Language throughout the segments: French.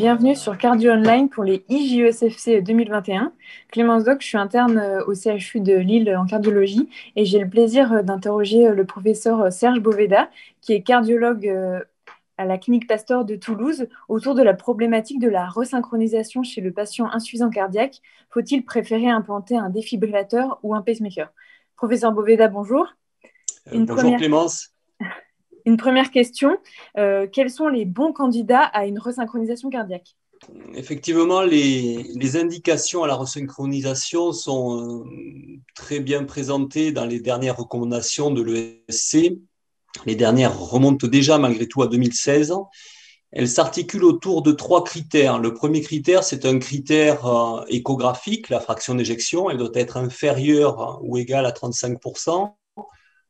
Bienvenue sur Cardio Online pour les IJESFC 2021. Clémence Doc, je suis interne au CHU de Lille en cardiologie et j'ai le plaisir d'interroger le professeur Serge Boveda, qui est cardiologue à la clinique Pasteur de Toulouse, autour de la problématique de la resynchronisation chez le patient insuffisant cardiaque. Faut-il préférer implanter un défibrillateur ou un pacemaker? Professeur Boveda, bonjour. Bonjour Clémence. Une première question, quels sont les bons candidats à une resynchronisation cardiaque? Effectivement, les indications à la resynchronisation sont très bien présentées dans les dernières recommandations de l'ESC. Les dernières remontent déjà malgré tout à 2016. Elles s'articulent autour de 3 critères. Le premier critère, c'est un critère échographique, la fraction d'éjection. Elle doit être inférieure ou égale à 35%.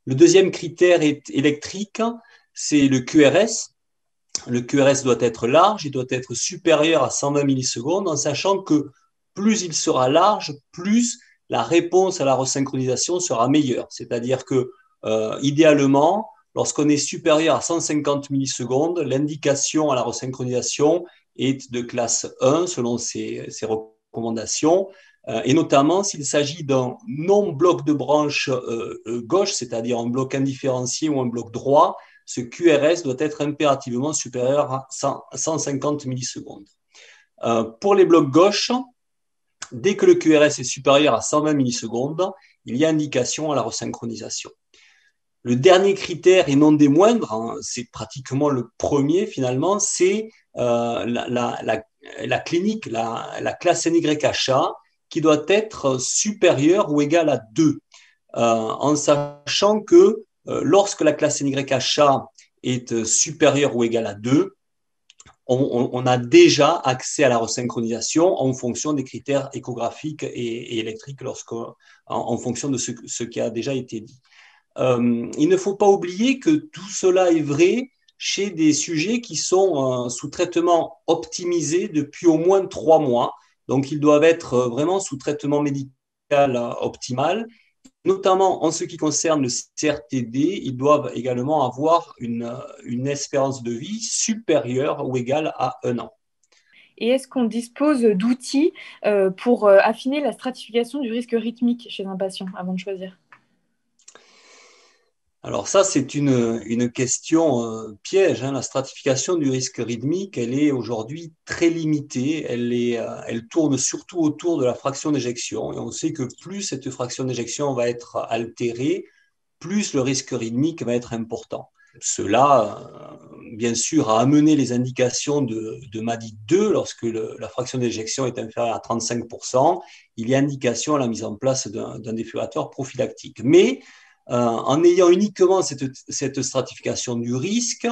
Le deuxième critère est électrique, c'est le QRS. Le QRS doit être large, il doit être supérieur à 120 millisecondes, en sachant que plus il sera large, plus la réponse à la resynchronisation sera meilleure. C'est-à-dire que, idéalement, lorsqu'on est supérieur à 150 millisecondes, l'indication à la resynchronisation est de classe 1 selon ces recommandations, et notamment s'il s'agit d'un non-bloc de branche gauche, c'est-à-dire un bloc indifférencié ou un bloc droit, ce QRS doit être impérativement supérieur à 150 millisecondes. Pour les blocs gauche, dès que le QRS est supérieur à 120 millisecondes, il y a indication à la resynchronisation. Le dernier critère, et non des moindres, c'est pratiquement le premier finalement, c'est la clinique, la classe NYHA, qui doit être supérieure ou égale à 2, en sachant que lorsque la classe NYHA est supérieure ou égale à 2, on a déjà accès à la resynchronisation en fonction des critères échographiques et électriques en fonction de ce qui a déjà été dit. Il ne faut pas oublier que tout cela est vrai chez des sujets qui sont sous traitement optimisé depuis au moins 3 mois. Donc, ils doivent être vraiment sous traitement médical optimal. Notamment en ce qui concerne le CRTD, ils doivent également avoir une espérance de vie supérieure ou égale à 1 an. Et est-ce qu'on dispose d'outils pour affiner la stratification du risque rythmique chez un patient avant de choisir? Alors ça, c'est une question piège. La stratification du risque rythmique, elle est aujourd'hui très limitée. Elle tourne surtout autour de la fraction d'éjection. Et on sait que plus cette fraction d'éjection va être altérée, plus le risque rythmique va être important. Cela, bien sûr, a amené les indications de MADI 2 lorsque la fraction d'éjection est inférieure à 35%. Il y a indication à la mise en place d'un défibrillateur prophylactique. Mais en ayant uniquement cette stratification du risque,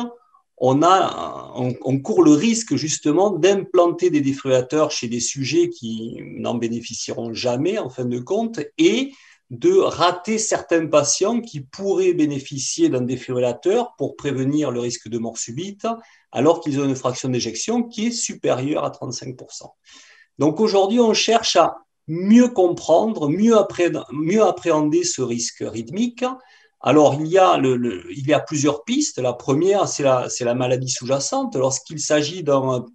on court le risque justement d'implanter des défibrillateurs chez des sujets qui n'en bénéficieront jamais en fin de compte et de rater certains patients qui pourraient bénéficier d'un défibrillateur pour prévenir le risque de mort subite alors qu'ils ont une fraction d'éjection qui est supérieure à 35%. Donc aujourd'hui, on cherche à mieux comprendre, mieux appréhender ce risque rythmique. Alors, il y a plusieurs pistes. La première, c'est la maladie sous-jacente. Lorsqu'il s'agit d'un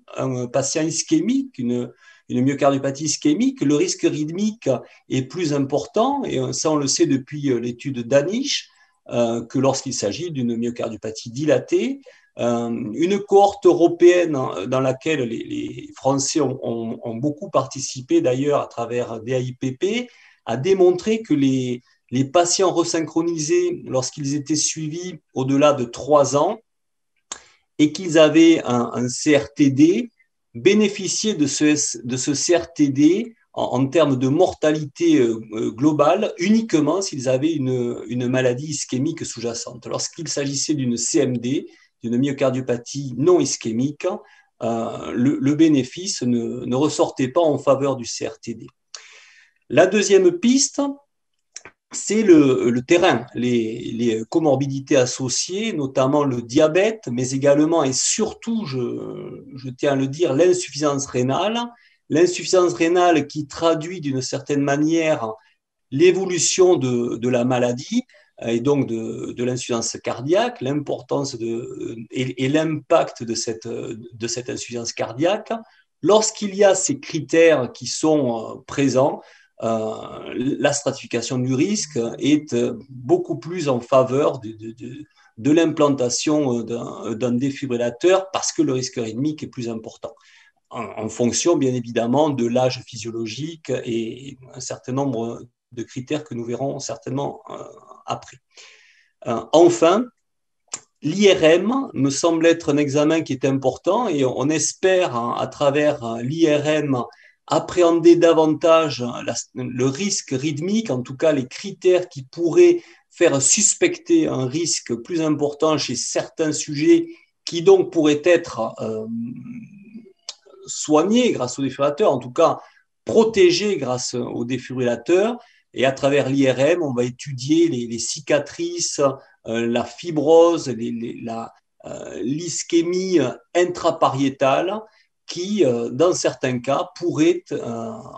patient ischémique, une myocardiopathie ischémique, le risque rythmique est plus important, et ça, on le sait depuis l'étude d'Anish, que lorsqu'il s'agit d'une myocardiopathie dilatée. Une cohorte européenne dans laquelle les Français ont beaucoup participé, d'ailleurs, à travers DAIPP, a démontré que les patients resynchronisés, lorsqu'ils étaient suivis au-delà de 3 ans et qu'ils avaient un CRTD, bénéficiaient de ce CRTD en termes de mortalité globale uniquement s'ils avaient une maladie ischémique sous-jacente. Lorsqu'il s'agissait d'une CMD, d'une myocardiopathie non ischémique, le bénéfice ne ressortait pas en faveur du CRTD. La deuxième piste, c'est le terrain, les comorbidités associées, notamment le diabète, mais également et surtout, je tiens à le dire, l'insuffisance rénale qui traduit d'une certaine manière l'évolution de la maladie. et donc de l'insuffisance cardiaque, l'importance et l'impact de cette insuffisance cardiaque. Lorsqu'il y a ces critères qui sont présents, la stratification du risque est beaucoup plus en faveur de l'implantation d'un défibrillateur parce que le risque rythmique est plus important, en fonction bien évidemment de l'âge physiologique et un certain nombre de critères que nous verrons certainement après. Enfin, l'IRM me semble être un examen qui est important et on espère à travers l'IRM appréhender davantage le risque rythmique, en tout cas les critères qui pourraient faire suspecter un risque plus important chez certains sujets qui donc pourraient être soignés grâce au défibrillateur, en tout cas protégés grâce au défibrillateur. Et à travers l'IRM, on va étudier les cicatrices, la fibrose, l'ischémie intrapariétale qui, dans certains cas, pourrait,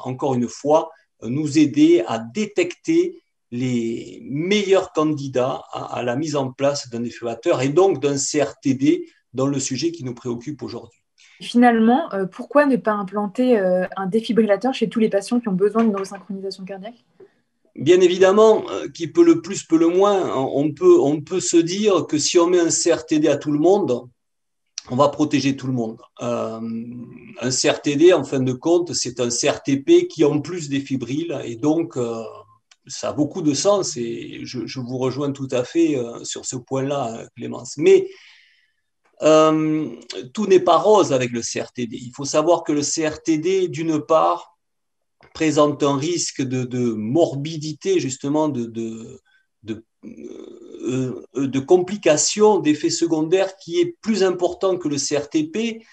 encore une fois, nous aider à détecter les meilleurs candidats à la mise en place d'un défibrillateur et donc d'un CRTD dans le sujet qui nous préoccupe aujourd'hui. Finalement, pourquoi ne pas implanter un défibrillateur chez tous les patients qui ont besoin d'une resynchronisation cardiaque? Bien évidemment, qui peut le plus, peut le moins, on peut se dire que si on met un CRTD à tout le monde, on va protéger tout le monde. Un CRTD, en fin de compte, c'est un CRTP qui en plus défibrille et donc ça a beaucoup de sens et je vous rejoins tout à fait sur ce point-là, Clémence. Mais tout n'est pas rose avec le CRTD. Il faut savoir que le CRTD, d'une part, présente un risque de morbidité, justement, de complications, d'effets secondaires qui est plus important que le CRTP.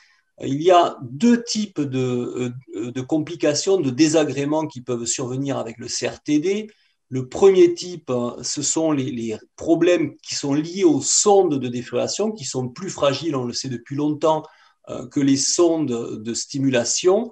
Il y a deux types de complications, de désagréments qui peuvent survenir avec le CRTD. Le premier type, ce sont les problèmes qui sont liés aux sondes de défibrillation, qui sont plus fragiles, on le sait depuis longtemps, que les sondes de stimulation.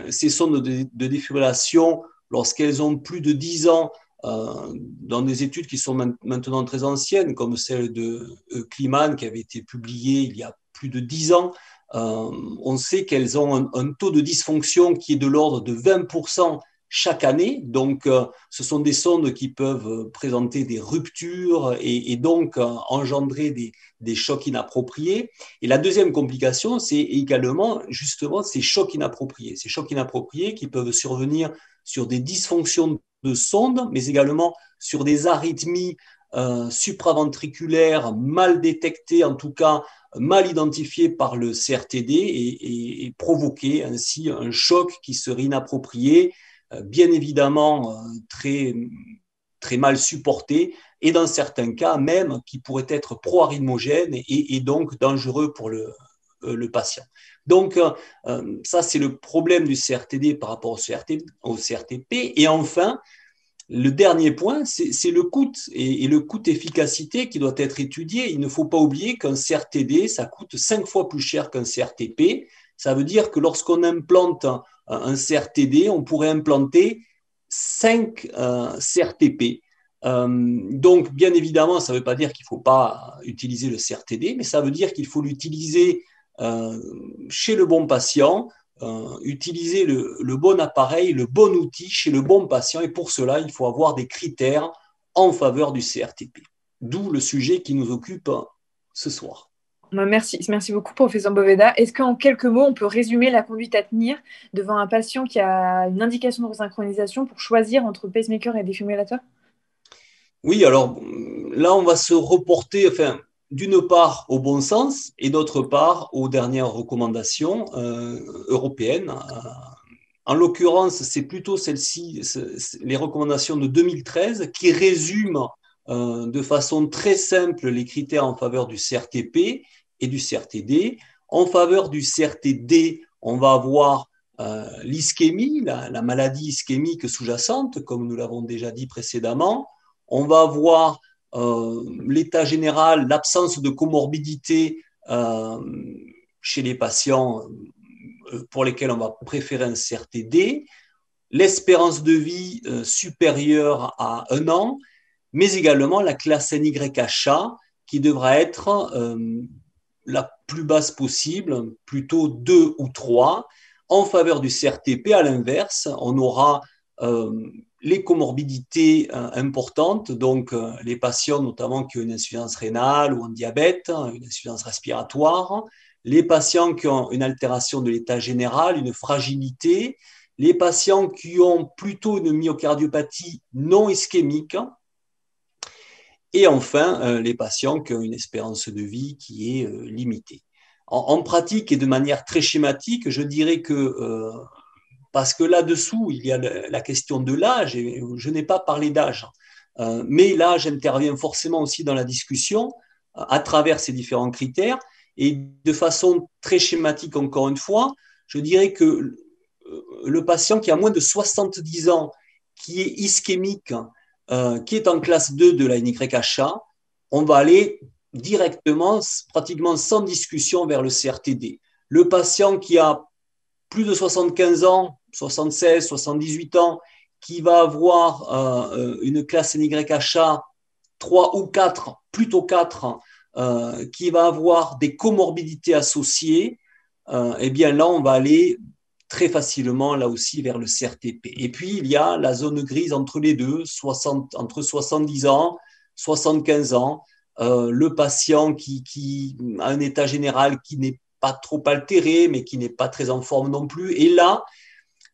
Ces sondes de défibrillation, lorsqu'elles ont plus de 10 ans, dans des études qui sont maintenant très anciennes, comme celle de Kliman, qui avait été publiée il y a plus de 10 ans, on sait qu'elles ont un taux de dysfonction qui est de l'ordre de 20% chaque année. Donc, ce sont des sondes qui peuvent présenter des ruptures et donc engendrer des chocs inappropriés. Et la deuxième complication, c'est également justement ces chocs inappropriés. Ces chocs inappropriés qui peuvent survenir sur des dysfonctions de sondes, mais également sur des arythmies supraventriculaires mal détectées, en tout cas mal identifiées par le CRTD et provoquer ainsi un choc qui serait inapproprié, bien évidemment très, très mal supporté et dans certains cas même qui pourrait être pro-arythmogène et donc dangereux pour le patient. Donc ça c'est le problème du CRTD par rapport au CRTP. Et enfin, le dernier point, c'est le coût et le coût efficacité qui doit être étudié. Il ne faut pas oublier qu'un CRTD, ça coûte 5 fois plus cher qu'un CRTP. Ça veut dire que lorsqu'on implante un CRTD, on pourrait implanter 5 CRTP. Donc, bien évidemment, ça ne veut pas dire qu'il ne faut pas utiliser le CRTD, mais ça veut dire qu'il faut l'utiliser chez le bon patient, utiliser le bon appareil, le bon outil chez le bon patient. Et pour cela, il faut avoir des critères en faveur du CRTP. D'où le sujet qui nous occupe ce soir. Merci beaucoup, professeur Boveda. Est-ce qu'en quelques mots, on peut résumer la conduite à tenir devant un patient qui a une indication de resynchronisation pour choisir entre pacemaker et défibrillateur? Oui, alors là, on va se reporter, enfin, d'une part au bon sens et d'autre part aux dernières recommandations européennes. En l'occurrence, c'est plutôt celles-ci, les recommandations de 2013, qui résument de façon très simple les critères en faveur du CRTP et du CRTD. En faveur du CRTD, on va avoir l'ischémie, la maladie ischémique sous-jacente, comme nous l'avons déjà dit précédemment. On va avoir l'état général, l'absence de comorbidité chez les patients pour lesquels on va préférer un CRTD, l'espérance de vie supérieure à 1 an, mais également la classe NYHA qui devra être la plus basse possible, plutôt 2 ou 3. En faveur du CRTP, à l'inverse, on aura les comorbidités importantes, donc les patients notamment qui ont une insuffisance rénale ou un diabète, une insuffisance respiratoire, les patients qui ont une altération de l'état général, une fragilité, les patients qui ont plutôt une myocardiopathie non ischémique, et enfin les patients qui ont une espérance de vie qui est limitée. En pratique et de manière très schématique, je dirais que parce que là-dessous, il y a la question de l'âge, et je n'ai pas parlé d'âge, mais l'âge intervient forcément aussi dans la discussion à travers ces différents critères, et de façon très schématique encore une fois, je dirais que le patient qui a moins de 70 ans, qui est ischémique, qui est en classe 2 de la NYHA, on va aller directement, pratiquement sans discussion, vers le CRTD. Le patient qui a plus de 75 ans, 76, 78 ans, qui va avoir une classe NYHA 3 ou 4, plutôt 4, qui va avoir des comorbidités associées, eh bien là, on va aller très facilement, là aussi, vers le CRTP. Et puis, il y a la zone grise entre les deux, entre 70 ans, 75 ans, le patient qui a un état général qui n'est pas trop altéré, mais qui n'est pas très en forme non plus. Et là,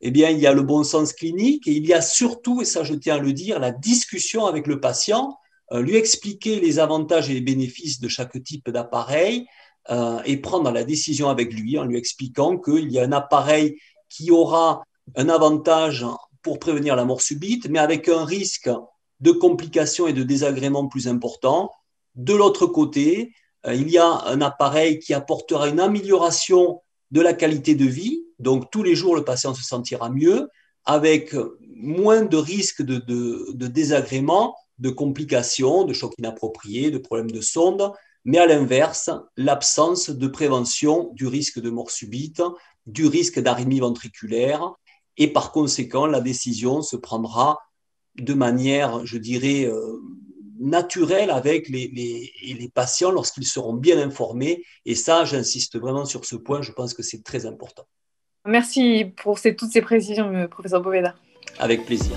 eh bien, il y a le bon sens clinique et il y a surtout, et ça je tiens à le dire, la discussion avec le patient, lui expliquer les avantages et les bénéfices de chaque type d'appareil et prendre la décision avec lui en lui expliquant qu'il y a un appareil qui aura un avantage pour prévenir la mort subite, mais avec un risque de complications et de désagréments plus important. De l'autre côté, il y a un appareil qui apportera une amélioration de la qualité de vie. Donc, tous les jours, le patient se sentira mieux, avec moins de risques de désagréments, de complications, de chocs inappropriés, de problèmes de sonde, mais à l'inverse, l'absence de prévention du risque de mort subite, du risque d'arythmie ventriculaire, et par conséquent, la décision se prendra de manière, je dirais, naturelle avec les patients lorsqu'ils seront bien informés. Et ça, j'insiste vraiment sur ce point, je pense que c'est très important. Merci pour toutes ces précisions, professeur Boveda. Avec plaisir.